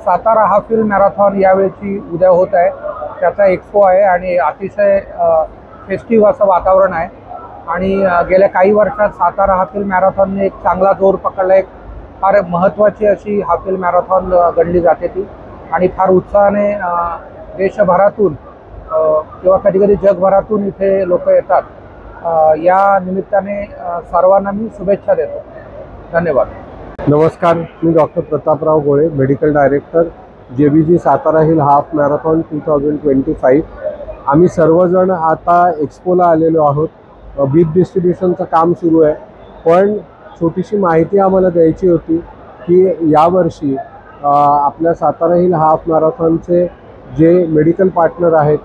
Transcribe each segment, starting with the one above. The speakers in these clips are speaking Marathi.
सातारा हाफ हिल मॅरेथॉन यावेळची उद्या होत आहे। त्याचा एक्सपो आहे आणि अतिशय फेस्टिव्ह असं वातावरण आहे आणि गेल्या काही वर्षात सातारा हाफ हिल मॅरेथॉनने एक चांगला जोर पकडला। एक फार महत्त्वाची अशी हाफ हिल मॅरेथॉन गणली जाते ती आणि फार उत्साहाने देशभरातून किंवा कधी कधी जगभरातून इथे लोक येतात। या निमित्ताने सर्वांना मी शुभेच्छा देतो। धन्यवाद। नमस्कार, मी डॉक्टर प्रतापराव गोळे, medical director JBG Satara hill half marathon 2025। आम्ही सर्वजण आता एक्सपोला आलेलो आहोत। बीट डिस्ट्रीब्युशनचं काम सुरू आहे, पण छोटीशी माहिती आम्हाला द्यायची होती की यावर्षी आपल्या सातारा हिल हाफ मॅरेथॉनचे जे मेडिकल पार्टनर आहेत,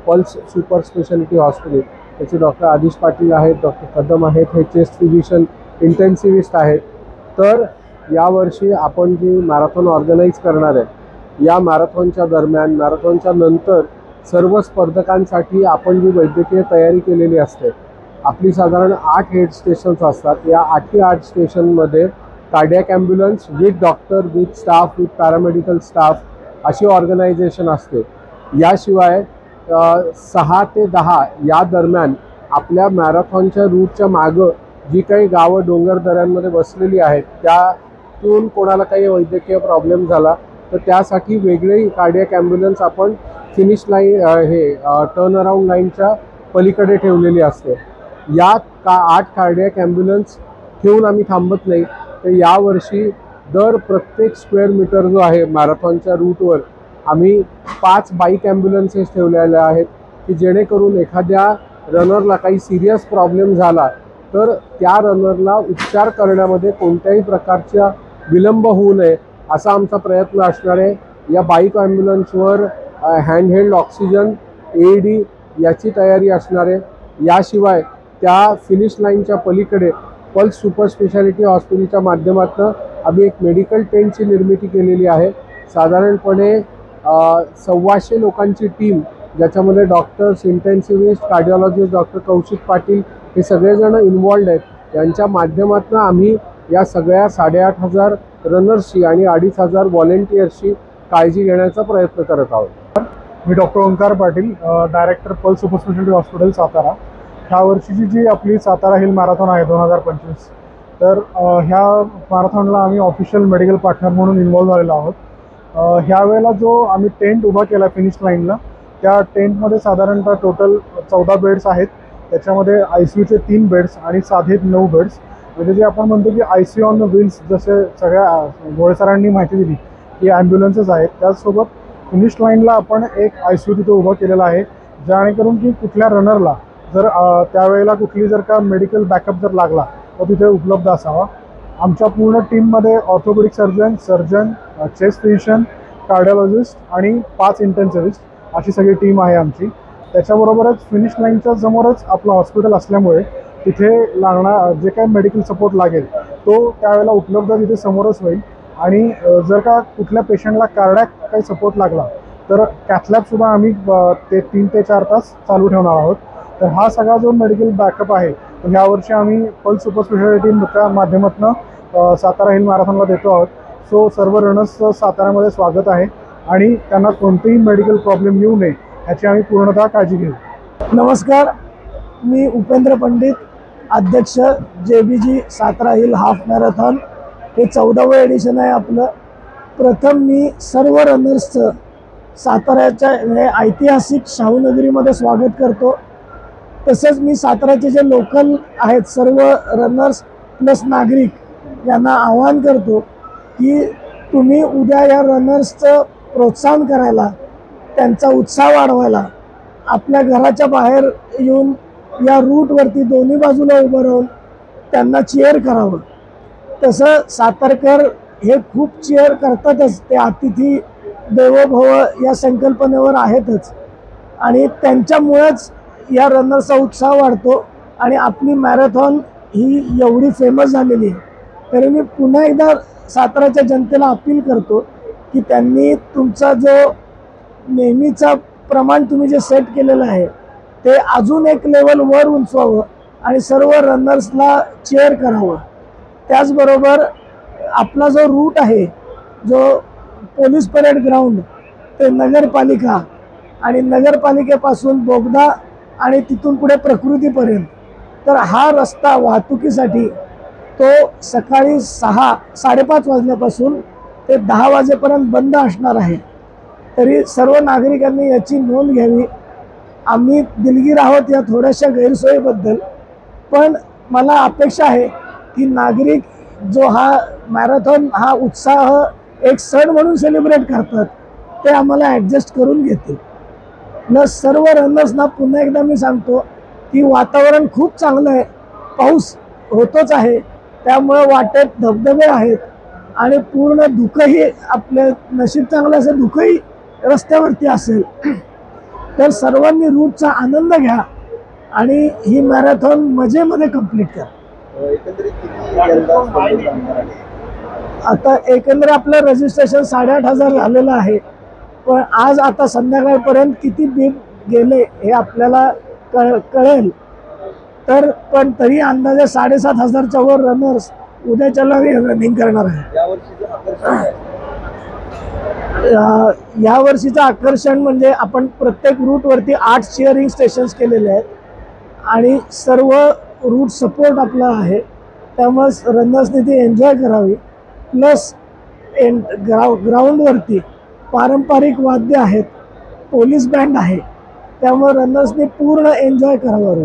पल्स सुपर स्पेशालिटी हॉस्पिटल, त्याचे डॉक्टर आदिश पाटील आहेत, डॉक्टर कदम आहेत, हे चेस्ट फिजिशियन इंटेन्सिव्हिस्ट आहेत। तर यावर्षी आपण जी मॅरेथॉन ऑर्गनाईज करणार आहे, या मॅरेथॉनच्या दरम्यान, मॅरेथॉनच्या नंतर सर्व स्पर्धकांसाठी आपण जी वैद्यकीय तयारी केलेली असते, आपली साधारण 8 हेड स्टेशन्स असतात। या 8 स्टेशनमध्ये cardiac ambulance with doctor, with staff, with paramedical staff अशी ऑर्गनायझेशन असते। याशिवाय 6 ते 10 या दरम्यान आपल्या मॅरेथॉनच्या रूटच्या मागं जी काही गावं डोंगर दऱ्यांमध्ये बसलेली आहेत, त्यातून कोणाला काही वैद्यकीय प्रॉब्लेम झाला तर त्यासाठी वेगळी कार्डियक ॲम्ब्युलन्स आपण फिनिश लाईन टर्न अराउंड लाईनच्या पलीकडे ठेवलेली असते। या 8 कार्डियक ॲम्ब्युलन्स ठेवून आम्ही थांबत नाही, तर यावर्षी प्रत्येक स्क्वेअर मीटर जो आहे मॅरेथॉनच्या रूटवर आम्ही 5 बाईक ॲम्ब्युलन्सेस ठेवलेल्या आहेत की जेणेकरून एखाद्या रनरला काही सिरियस प्रॉब्लेम झाला तर त्या रनरला उपचार करण्यामध्ये कोणत्याही प्रकारचा विलंब होऊ नये असा आमचा प्रयत्न असणार आहे। या बाईक ॲम्ब्युलन्सवर हँडहेल्ड ऑक्सिजन, AED याची तयारी असणार आहे। याशिवाय त्या फिनिश लाईनच्या पलीकडे पल्स सुपर स्पेशालिटी हॉस्पिटलच्या माध्यमातून आम्ही एक मेडिकल टेंटची निर्मिती केलेली आहे। साधारणपणे 125 लोकांची टीम, ज्याच्यामध्ये doctors, intensivist, cardiologist, doctor Kaushik Patil हे सगळेजण इन्वॉल्ड आहेत। यांच्या माध्यमातून आम्ही या सगळ्या 8,500 रनर्सची आणि 2,500 व्हॉलेंटियर्सची काळजी घेण्याचा प्रयत्न करत आहोत। मी doctor Omkar Patil, director pulse super speciality hospital Satara. ह्या वर्षीची जी आपली सातारा हिल मॅरेथॉन आहे 2025, तर ह्या मॅरेथॉनला आम्ही ऑफिशियल मेडिकल पार्टनर म्हणून इन्वॉल्व झालेलो आहोत। ह्या वेळेला जो आम्ही टेंट उभा केला फिनिश लाईनला, त्या टेंटमध्ये साधारणतः टोटल 14 बेड्स आहेत। त्याच्यामध्ये ICUचे 3 बेड्स आणि साधे 9 बेड्स, म्हणजे जे आपण म्हणतो की ICU ऑन द व्हील्स, जसे सगळ्या गोळे सरांनी माहिती दिली की ॲम्ब्युलन्सेस आहेत। त्याचसोबत फिनिश लाईनला आपण एक ICU तिथे उभा केलेला आहे, जेणेकरून की कुठल्या रनरला जर त्यावेळेला कुठली जर का मेडिकल बॅकअप जर लागला तर तिथे उपलब्ध असावा। आमच्या पूर्ण टीममध्ये orthopaedic surgeon, chest physician, cardiologist आणि 5 इंटेन्सिव्हिस्ट अशी सगळी टीम आहे आमची। त्याच्याबरोबरच फिनिश लाईनच्या समोरच आपलं हॉस्पिटल असल्यामुळे तिथे लागणार जे काही मेडिकल सपोर्ट लागेल तो त्यावेळेला उपलब्ध तिथे समोरच होईल। आणि जर का कुठल्या पेशंटला कार्डियक काही सपोर्ट लागला तर कॅथलॅबसुद्धा आम्ही ते 3 ते 4 तास चालू ठेवणार आहोत। तर हा सगळा जो मेडिकल बॅकअप आहे तो यावर्षी आम्ही पल्स सुपर स्पेशालिटीच्या माध्यमातून सातारा हिल मॅरेथॉनला देतो आहोत। सो सर्व रनर्सचं साताऱ्यामध्ये स्वागत आहे आणि त्यांना कोणतेही मेडिकल प्रॉब्लेम येऊ नये याची आम्ही पूर्णतः काळजी घेऊ। नमस्कार, मी उपेंद्र पंडित, अध्यक्ष JBG Satara hill half marathon. हे 14वं एडिशन आहे आपलं। प्रथम मी सर्व रनर्सचं साताऱ्याच्या ऐतिहासिक शाहूनगरीमध्ये स्वागत करतो। तसंच मी साताऱ्याचे जे लोकल आहेत सर्व रनर्स प्लस नागरिक यांना आवाहन करतो की तुम्ही उद्या या रनर्सचं प्रोत्साहन करायला, त्यांचा उत्साह वाढवायला आपल्या घराच्या बाहेर येऊन या रूटवरती दोन्ही बाजूला उभं राहून त्यांना चीअर करावं। तसं सातारकर हे खूप चीअर करतातच, ते अतिथी देवो भव या संकल्पनेवर आहेतच आणि त्यांच्यामुळेच या रनर्सचा उत्साह वाढतो आणि आपली मॅरेथॉन ही एवढी फेमस झालेली आहे। तरी मी पुन्हा एकदा साताऱ्याच्या जनतेला अपील करतो की त्यांनी तुमचा जो नेहमीचा प्रमाण तुम्ही जे सेट केलेलं आहे ते अजून एक लेवल वर उंचवावं आणि सर्व रनर्सला चीअर करावं। त्याचबरोबर आपला जो रूट आहे, जो पोलीस परेड ग्राउंड ते नगरपालिका आणि नगरपालिकेपासून बोगदा आणि तिथून पुढे प्रकृतीपर्यंत, तर हा रस्ता वाहतुकीसाठी तो सकाळी 6-5:30 वाजल्यापासून ते 10 वाजेपर्यंत बंद असणार आहे. तरी सर्व नागरिकांनी याची नोंद घ्यावी. आम्ही दिलगीर आहोत या थोड्याशा गैरसोयीबद्दल, पण मला अपेक्षा आहे की नागरिक जो हा मॅरेथॉन हा उत्साह एक सण म्हणून सेलिब्रेट करतात ते आम्हाला ॲडजस्ट करून घेतील. प्लस सर्व रनर्सना पुन्हा एकदा मी सांगतो की वातावरण खूप चांगलं आहे, पाऊस होतोच आहे, त्यामुळे वाटेत धबधबे आहेत आणि पूर्ण धुकंही आपले नशीब चांगलं असेल, धुकंही रस्त्यावरती असेल. तर सर्वांनी रूटचा आनंद घ्या आणि ही मॅरेथॉन मजेमध्ये कंप्लीट करा. आता एकंदर आपलं रजिस्ट्रेशन 8,500 झालेलं आहे, पण आज आता संध्याकाळपर्यंत किती बीप गेले हे आपल्याला कळेल. तर पण तरी अंदाजे 7,500च्या वर रनर्स उद्याच्याला रनिंग करणार आहे. या वर्षीचं आकर्षण म्हणजे आपण प्रत्येक रूटवरती 8 चिअरिंग स्टेशन्स केलेले आहेत आणि सर्व रूट सपोर्ट आपला आहे, त्यामुळे रनर्सने ती एन्जॉय करावी. प्लस ग्राउंडवरती पारंपरिक वाद्य आहेत, पोलीस बँड आहे, त्यामुळे रनर्सने पूर्ण एन्जॉय करावं.